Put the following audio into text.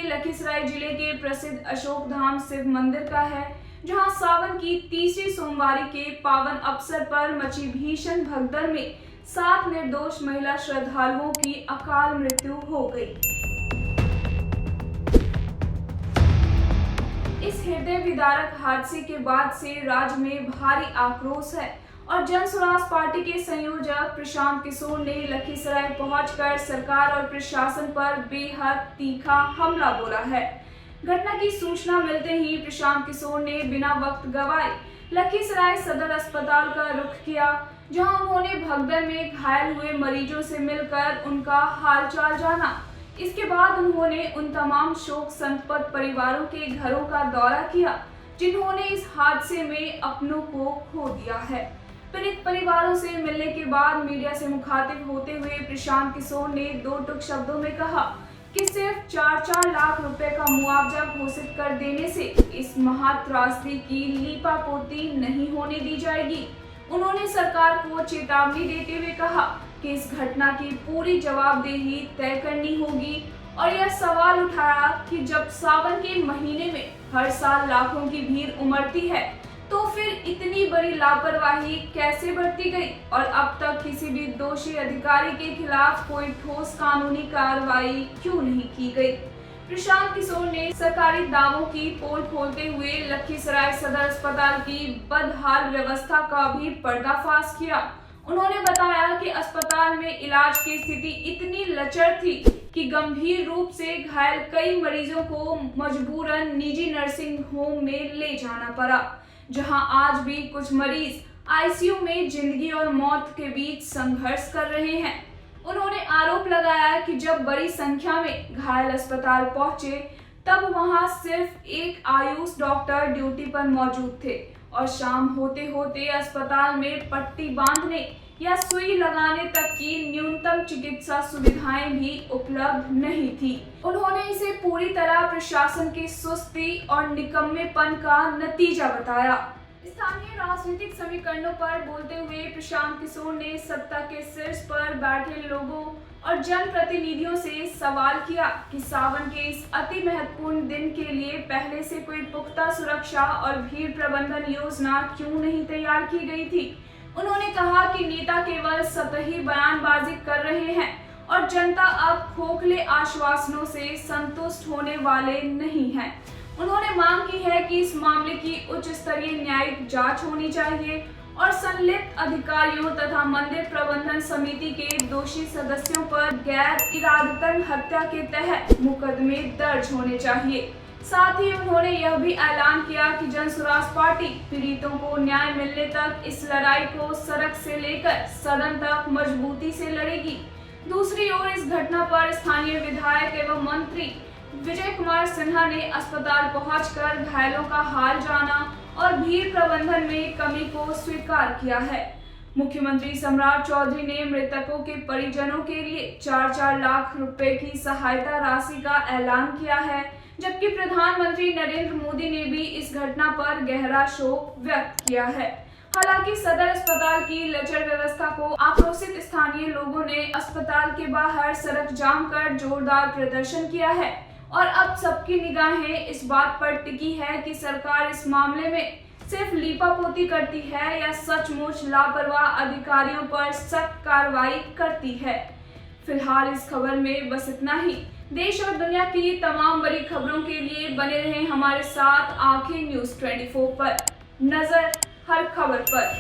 लखीसराय जिले के प्रसिद्ध अशोक धाम शिव मंदिर का है, जहां सावन की तीसरी सोमवारी के पावन अवसर पर मची भीषण भगदड़ में 7 निर्दोष महिला श्रद्धालुओं की अकाल मृत्यु हो गई। इस हृदय विदारक हादसे के बाद से राज्य में भारी आक्रोश है और जन स्वराज पार्टी के संयोजक प्रशांत किशोर ने लखीसराय पहुंचकर सरकार और प्रशासन पर बेहद तीखा हमला बोला है। घटना की सूचना मिलते ही प्रशांत किशोर ने बिना वक्त गवाए लखीसराय सदर अस्पताल का रुख किया, जहां उन्होंने भगदड़ में घायल हुए मरीजों से मिलकर उनका हालचाल जाना। इसके बाद उन्होंने उन तमाम शोक संतप्त परिवारों के घरों का दौरा किया जिन्होंने इस हादसे में अपनों को खो दिया है। पीड़ित परिवारों से मिलने के बाद मीडिया से मुखातिब होते हुए प्रशांत किशोर ने 2 टूक शब्दों में कहा कि सिर्फ 4-4 लाख रुपए का मुआवजा घोषित कर देने से इस महात्रासदी की लीपापोती नहीं होने दी जाएगी। उन्होंने सरकार को चेतावनी देते हुए कहा कि इस घटना की पूरी जवाबदेही तय करनी होगी और यह सवाल उठाया कि जब सावन के महीने में हर साल लाखों की भीड़ उमड़ती है तो फिर इतनी बड़ी लापरवाही कैसे बरती गई और अब तक किसी भी दोषी अधिकारी के खिलाफ कोई ठोस कानूनी कार्रवाई क्यों नहीं की गई। प्रशांत किशोर ने सरकारी दावों की पोल खोलते हुए लखीसराय सदर अस्पताल की बदहाल व्यवस्था का भी पर्दाफाश किया। उन्होंने बताया कि अस्पताल में इलाज की स्थिति इतनी लचर थी कि गंभीर रूप से घायल कई मरीजों को मजबूरन निजी नर्सिंग होम में ले जाना पड़ा, जहां आज भी कुछ मरीज आईसीयू में जिंदगी और मौत के बीच संघर्ष कर रहे हैं। उन्होंने आरोप लगाया कि जब बड़ी संख्या में घायल अस्पताल पहुंचे तब वहां सिर्फ एक आयुष डॉक्टर ड्यूटी पर मौजूद थे और शाम होते होते अस्पताल में पट्टी बांधने या सुई लगाने तक की न्यूनतम चिकित्सा सुविधाएं भी उपलब्ध नहीं थी। उन्होंने इसे पूरी तरह प्रशासन की सुस्ती और निकम्मेपन का नतीजा बताया। स्थानीय राजनीतिक समीकरणों पर बोलते हुए प्रशांत किशोर ने सत्ता के शीर्ष पर बैठे लोगों और जनप्रतिनिधियों से सवाल किया कि सावन के इस अति महत्वपूर्ण दिन के लिए पहले से कोई पुख्ता सुरक्षा और भीड़ प्रबंधन योजना क्यों नहीं तैयार की गई थी। उन्होंने कहा कि नेता केवल सतही बयानबाजी कर रहे हैं और जनता अब खोखले आश्वासनों से संतुष्ट होने वाले नहीं हैं। उन्होंने मांग की है कि इस मामले की उच्च स्तरीय न्यायिक जांच होनी चाहिए और संलिप्त अधिकारियों तथा मंदिर प्रबंधन समिति के दोषी सदस्यों पर गैर इरादतन हत्या के तहत मुकदमे दर्ज होने चाहिए। साथ ही उन्होंने यह भी ऐलान किया कि जन स्वराज पार्टी पीड़ितों को न्याय मिलने तक इस लड़ाई को सड़क से लेकर सदन तक मजबूती से लड़ेगी। दूसरी ओर इस घटना पर स्थानीय विधायक एवं मंत्री विजय कुमार सिन्हा ने अस्पताल पहुंचकर घायलों का हाल जाना और भीड़ प्रबंधन में कमी को स्वीकार किया है। मुख्यमंत्री सम्राट चौधरी ने मृतकों के परिजनों के लिए 4-4 लाख रुपए की सहायता राशि का ऐलान किया है, जबकि प्रधानमंत्री नरेंद्र मोदी ने भी इस घटना पर गहरा शोक व्यक्त किया है। हालांकि सदर अस्पताल की लचर व्यवस्था को आक्रोशित स्थानीय लोगों ने अस्पताल के बाहर सड़क जाम कर जोरदार प्रदर्शन किया है और अब सबकी निगाहें इस बात पर टिकी है कि सरकार इस मामले में सिर्फ लीपापोती करती है या सचमुच लापरवाह अधिकारियों पर सख्त कार्रवाई करती है। फिलहाल इस खबर में बस इतना ही। देश और दुनिया की तमाम बड़ी खबरों के लिए बने रहें हमारे साथ। आंखें न्यूज़ 24 पर, नजर हर खबर पर।